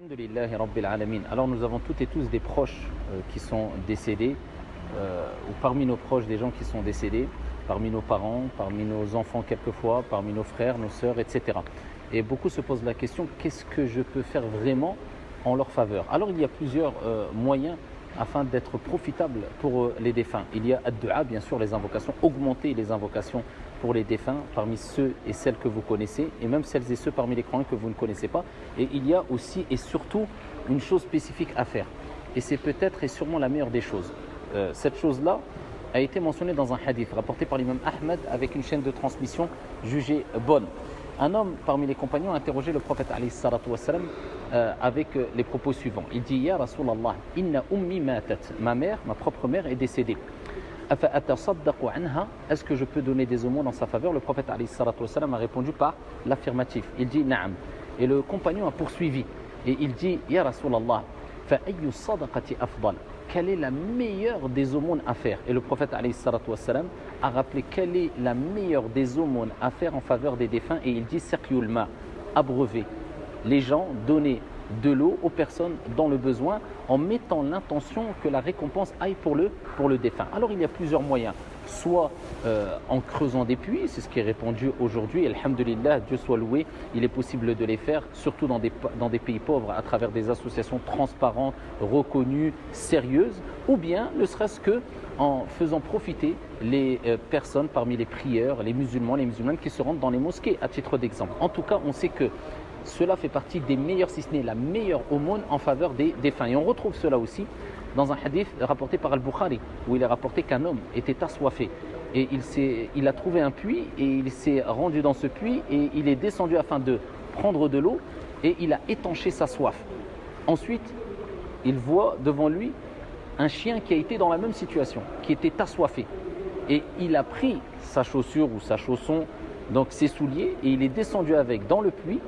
Alhamdulillahi Rabbil Alamin. Alors nous avons toutes et tous des proches qui sont décédés, ou parmi nos proches des gens qui sont décédés, parmi nos parents, parmi nos enfants quelquefois, parmi nos frères, nos sœurs, etc. Et beaucoup se posent la question, qu'est-ce que je peux faire vraiment en leur faveur? Alors il y a plusieurs moyens afin d'être profitable pour les défunts. Il y a ad-du'a, bien sûr, les invocations, augmenter les invocations pour les défunts parmi ceux et celles que vous connaissez, et même celles et ceux parmi les croyants que vous ne connaissez pas. Et il y a aussi et surtout une chose spécifique à faire. Et c'est peut-être et sûrement la meilleure des choses. Cette chose-là a été mentionnée dans un hadith rapporté par l'imam Ahmed avec une chaîne de transmission jugée bonne. Un homme parmi les compagnons a interrogé le prophète alayhi salatu wassalam avec les propos suivants. Il dit: Ya Rasulallah, inna ummi matat. Ma mère, ma propre mère est décédée. Afa atasaddaqu anha. Est-ce que je peux donner des aumônes en sa faveur? Le prophète alayhi salatu wassalam a répondu par l'affirmatif. Il dit na'am. Et le compagnon a poursuivi et il dit: Ya Rasulallah, fa ayyu sadaqati afdal. Quelle est la meilleure des aumônes à faire? Et le prophète alayhi salatu wassalam a rappelé quelle est la meilleure des aumônes à faire en faveur des défunts, et il dit saqiyul ma, abreuver les gens, donner de l'eau aux personnes dans le besoin en mettant l'intention que la récompense aille pour le défunt. Alors il y a plusieurs moyens, soit en creusant des puits, c'est ce qui est répandu aujourd'hui, alhamdulillah, Dieu soit loué, il est possible de les faire, surtout dans des pays pauvres, à travers des associations transparentes, reconnues, sérieuses, ou bien ne serait-ce que en faisant profiter les personnes parmi les prieurs, les musulmans, les musulmanes qui se rendent dans les mosquées, à titre d'exemple. En tout cas, on sait que cela fait partie des meilleurs, si ce n'est la meilleure aumône en faveur des défunts. Et on retrouve cela aussi dans un hadith rapporté par Al-Bukhari, où il est rapporté qu'un homme était assoiffé. Et il a trouvé un puits, et il s'est rendu dans ce puits, et il est descendu afin de prendre de l'eau, et il a étanché sa soif. Ensuite, il voit devant lui un chien qui a été dans la même situation, qui était assoiffé. Et il a pris sa chaussure ou sa chausson, donc ses souliers, et il est descendu avec dans le puits.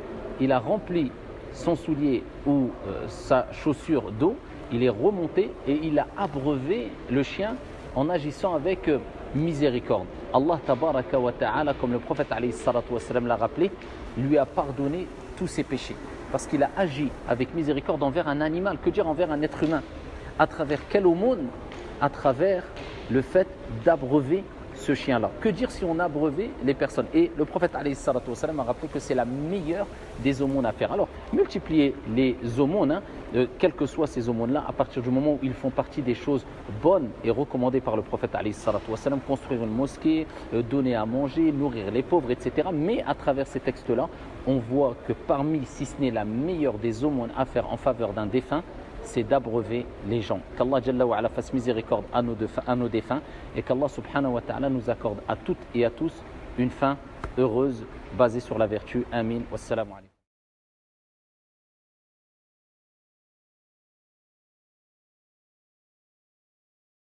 Il a rempli son soulier ou sa chaussure d'eau, il est remonté et il a abreuvé le chien en agissant avec miséricorde. Allah tabaraka wa ta'ala, comme le prophète alayhi salatu wassalam l'a rappelé, lui a pardonné tous ses péchés. Parce qu'il a agi avec miséricorde envers un animal, que dire envers un être humain? À travers quelle aumône? À travers le fait d'abreuver ce chien-là. Que dire si on abreuvait les personnes? Et le prophète alayhi salatu wassalam a rappelé que c'est la meilleure des aumônes à faire. Alors, multiplier les aumônes, quelles que soient ces aumônes-là, à partir du moment où ils font partie des choses bonnes et recommandées par le prophète alayhi salatu wassalam, construire une mosquée, donner à manger, nourrir les pauvres, etc. Mais à travers ces textes-là, on voit que parmi, si ce n'est la meilleure des aumônes à faire en faveur d'un défunt, c'est d'abreuver les gens. Qu'Allah Jalla wa Ala fasse miséricorde à nos défunts, et qu'Allah subhanahu wa ta'ala nous accorde à toutes et à tous une fin heureuse basée sur la vertu. Amin. Wassalamu alaikum.